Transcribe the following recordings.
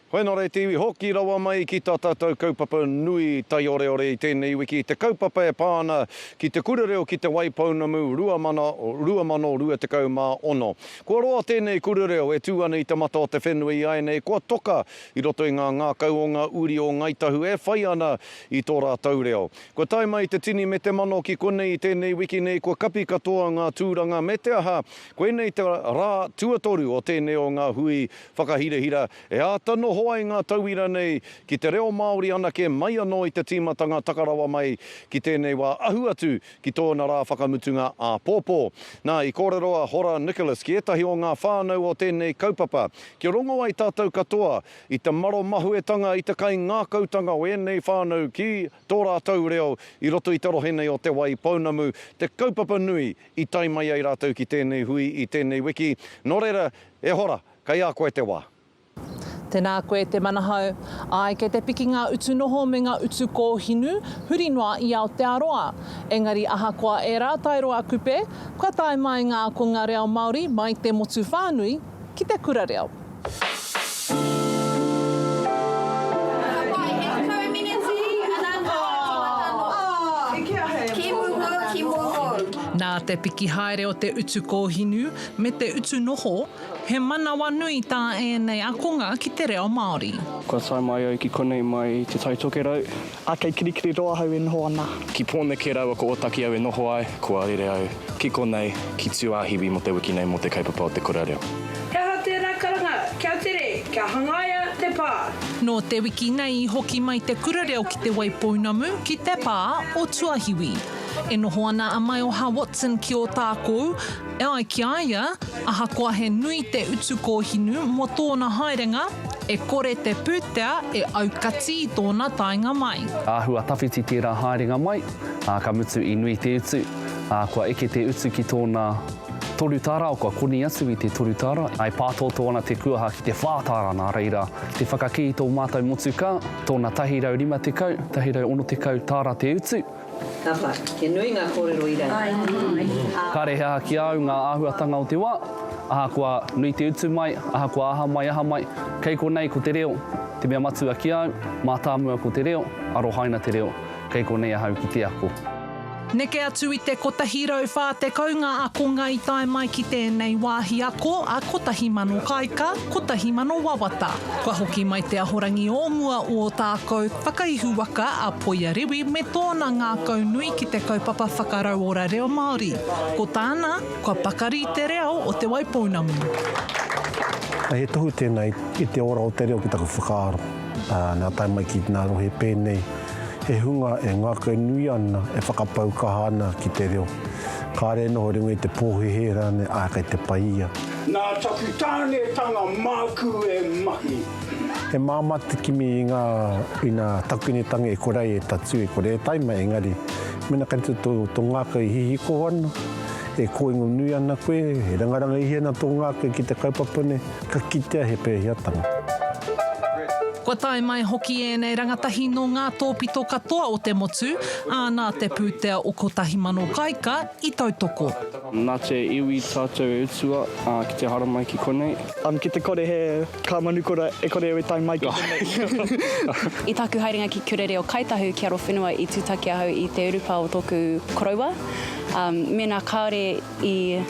Koe nō rei tiwi hoki rawa mai ki tā tātou kaupapa nui tai ore ore I tēnei wiki. Te kaupapa e pāna ki te kurereo ki te Waipounamu rua mano rua tekau mā ono. Kua roa tēnei kurereo e tū ana I te mata o te whenua I ai nei. Kua toka I roto I ngā kau o ngā uri o Ngaitahu e whai ana I tō rātou reo. Kua tai mai te tini me te mano ki konei I tēnei wiki nei. Kua kapi katoa ngā tūranga me te aha. Koe nei te rā tuatoru o tēnei o ngā hui whakahirahira. E ātano hoai ngā tauira nei ki te reo Māori anake mai anō I te tīmatanga takarawa mai ki tēnei wā ahu atu ki tōna rā whakamutunga a pōpō. Nā, I kōreroa Hora Nicholas ki etahi o ngā whānau o tēnei kaupapa. Ki rongo ai tātou katoa I te maro mahuetanga I te kai ngā kautanga o enei whānau ki tō rātou reo I roto I te rohenei o te Waipounamu. Te kaupapa nui I tai mai ai rātou ki tēnei hui I tēnei wiki. Nō reira, e hora, kai a koe te wā. Tēnā koe te manahau, ai kei te piki ngā utu noho me ngā utu kōhinu, huri noa I Aotearoa. Engari ahakoa e rātai roa kupe, kua tai mai ngā konga reo Māori mai te motu whānui ki te kura reo. Nā te piki haere o te utu kōhinu me te utu noho, he manawa nui tā ēnei akonga ki te reo Māori. Kua tai mai au ki konei mai te taitoke rau. A kei kirikiri roa hau e noho ana. Ki pōne ke rau a ko otaki au e noho ai, kua rere au. Ki konei, ki tuahiwi mo te wiki nei mo te kaupapa o te kura reo. Kia ha te rakaranga, kia tere, kia hangaia te pā. No te wiki nei I hoki mai te kura reo ki te Waipounamu ki te pā o Tuahiwi. E noho ana a mai o Ha Watson ki o tākou, e ai ki aia, ahakoa he nui te utu kōhinu mo tōna haerenga, e kore te pūtea e aukati I tōna tainga mai. Āhua tawhiti tērā haerenga mai, ka mutu I nui te utu, kua eke te utu ki tōna torutara, o kua koni atu I te torutara. Ai pātoto ana te kuaha ki te whātara nā reira. Te whakaki I tō mātou motuka, tōna 1.5 tekau, 1.6 tekau tāra te utu. Tapa, ke nui ngā kōrero I rai. Kare hea ki au ngā āhuatanga o te wā, ahakoa nui te utu mai, ahakoa aha mai. Kei konei ko te reo, te mea matua ki au, mātāmua ko te reo, arohaina te reo, kei konei ahau ki te ako. Neke atu I te kotahirau whā te kaunga akonga I tae mai ki tēnei wāhi ako a kotahi mano kaika, kotahi mano wawata. Kua hoki mai te ahorangi o mua o tākou whakaihu waka a Poia Rewi me tōna ngā kaunui ki te kaupapa whakarau ora reo Māori. Ko tāna, kua pakari te reo o te Waipounamu. He tohu tēnei I te ora o te reo ki taku whakaaro. Nā tai mai ki ngā rohe pēnei. He hunga e ngākau nui ana e whakapau kaha ana ki te reo. Ka re noho ringo I te pōhehe rane a kai te paia. Nā taku tāne tanga māku e mahi. He māmata kimi I ngā takune tanga e korei e tatu e korei tai mai engari. Mena kai tō ngākau I hihiko ana. E koingo nui ana koe, he rangaranga ihi ana tō ngākau ki te kaupapane, ka kitea he pēhiatanga. Kua tai mai hoki ēnei rangatahi no ngā tōpito katoa o te motu, nā te pūtea o kotahi mano kaika I tautoko. Nā te iwi tātou e utua, ki te haramai ki konei. Ki te kore he ka manukora e kore e tai mai ki konei. I taku haerenga ki kura reo Kaitahu ki aro whenua I tūtaki ahau I te urupa o tōku koroua. Mena kaore I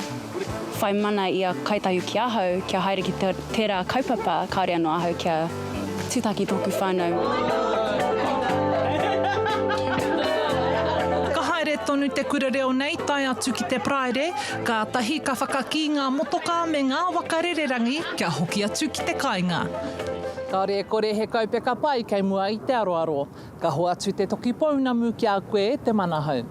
whai mana I a Kaitahu ki ahau, kia haere ki tērā kaupapa, kaore anō ahau kia tūtaki tōku whānau. Ka haere tonu te kura reo nei, tai atu ki te praere, ka tahi ka whakaki ngā motoka me ngā wakarererangi, kia hoki atu ki te kāinga. Kāre e kore he kaupeka pai kei mua I te aroaro. Ka hoa atu te toki pounamu ki a koe te manahau.